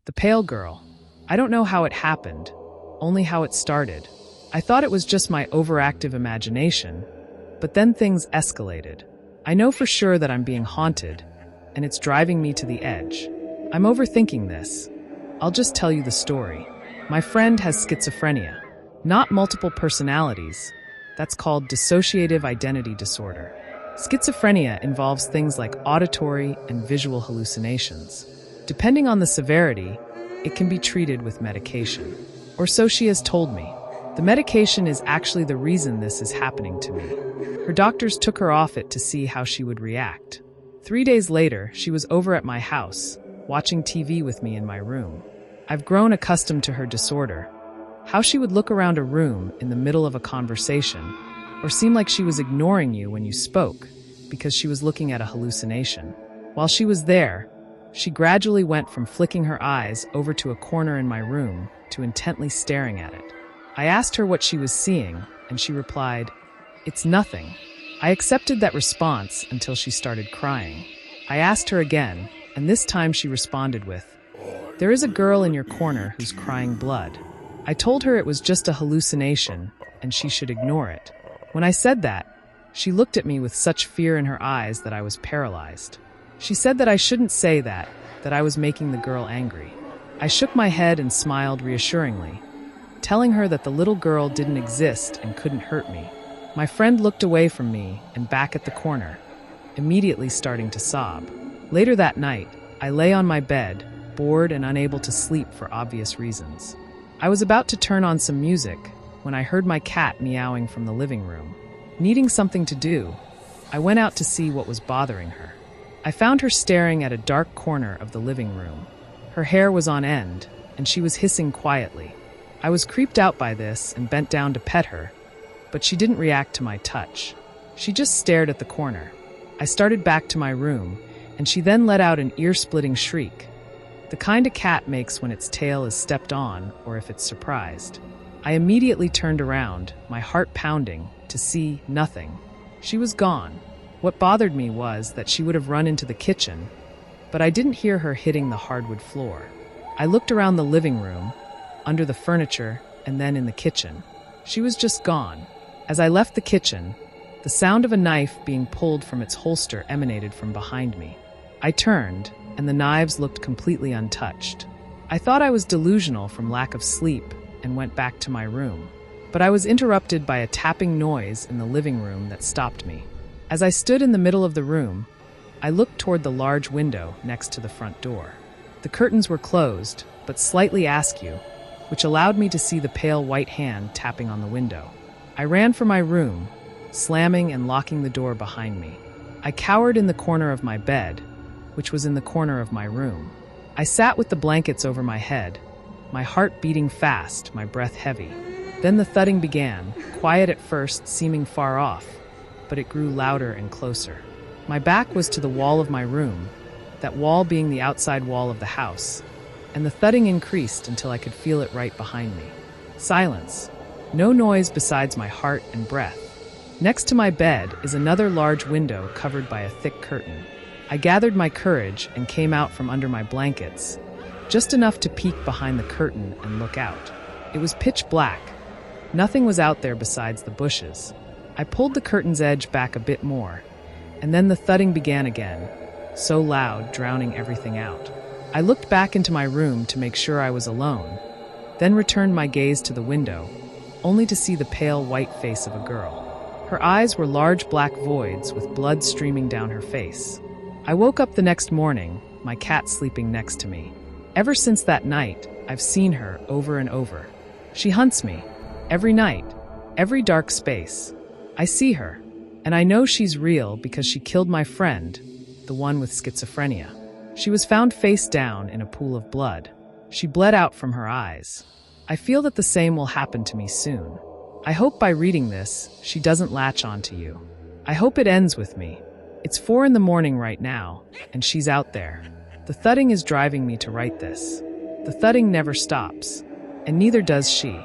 The pale girl. I don't know how it happened, only how it started. I thought it was just my overactive imagination, but then things escalated. I know for sure that I'm being haunted, and it's driving me to the edge. I'm overthinking this. I'll just tell you the story. My friend has schizophrenia, not multiple personalities. That's called dissociative identity disorder. Schizophrenia involves things like auditory and visual hallucinations. Depending on the severity, it can be treated with medication. Or so she has told me. The medication is actually the reason this is happening to me. Her doctors took her off it to see how she would react. 3 days later, she was over at my house, watching TV with me in my room. I've grown accustomed to her disorder. How she would look around a room in the middle of a conversation, or seem like she was ignoring you when you spoke, because she was looking at a hallucination. While she was there, she gradually went from flicking her eyes over to a corner in my room to intently staring at it. I asked her what she was seeing, and she replied, "It's nothing." I accepted that response until she started crying. I asked her again, and this time she responded with, "There is a girl in your corner who's crying blood." I told her it was just a hallucination, and she should ignore it. When I said that, she looked at me with such fear in her eyes that I was paralyzed. She said that I shouldn't say that I was making the girl angry. I shook my head and smiled reassuringly, telling her that the little girl didn't exist and couldn't hurt me. My friend looked away from me and back at the corner, immediately starting to sob. Later that night, I lay on my bed, bored and unable to sleep for obvious reasons. I was about to turn on some music when I heard my cat meowing from the living room. Needing something to do, I went out to see what was bothering her. I found her staring at a dark corner of the living room. Her hair was on end, and she was hissing quietly. I was creeped out by this and bent down to pet her, but she didn't react to my touch. She just stared at the corner. I started back to my room, and she then let out an ear-splitting shriek, the kind a cat makes when its tail is stepped on or if it's surprised. I immediately turned around, my heart pounding, to see nothing. She was gone. What bothered me was that she would have run into the kitchen, but I didn't hear her hitting the hardwood floor. I looked around the living room, under the furniture, and then in the kitchen. She was just gone. As I left the kitchen, the sound of a knife being pulled from its holster emanated from behind me. I turned, and the knives looked completely untouched. I thought I was delusional from lack of sleep and went back to my room. But I was interrupted by a tapping noise in the living room that stopped me. As I stood in the middle of the room, I looked toward the large window next to the front door. The curtains were closed, but slightly askew, which allowed me to see the pale white hand tapping on the window. I ran for my room, slamming and locking the door behind me. I cowered in the corner of my bed, which was in the corner of my room. I sat with the blankets over my head, my heart beating fast, my breath heavy. Then the thudding began, quiet at first, seeming far off, but it grew louder and closer. My back was to the wall of my room, that wall being the outside wall of the house, and the thudding increased until I could feel it right behind me. Silence. No noise besides my heart and breath. Next to my bed is another large window covered by a thick curtain. I gathered my courage and came out from under my blankets, just enough to peek behind the curtain and look out. It was pitch black. Nothing was out there besides the bushes. I pulled the curtain's edge back a bit more, and then the thudding began again, so loud, drowning everything out. I looked back into my room to make sure I was alone, then returned my gaze to the window, only to see the pale white face of a girl. Her eyes were large black voids with blood streaming down her face. I woke up the next morning, my cat sleeping next to me. Ever since that night, I've seen her over and over. She hunts me, every night, every dark space. I see her, and I know she's real because she killed my friend, the one with schizophrenia. She was found face down in a pool of blood. She bled out from her eyes. I feel that the same will happen to me soon. I hope by reading this, she doesn't latch onto you. I hope it ends with me. It's 4 a.m. right now, and she's out there. The thudding is driving me to write this. The thudding never stops, and neither does she.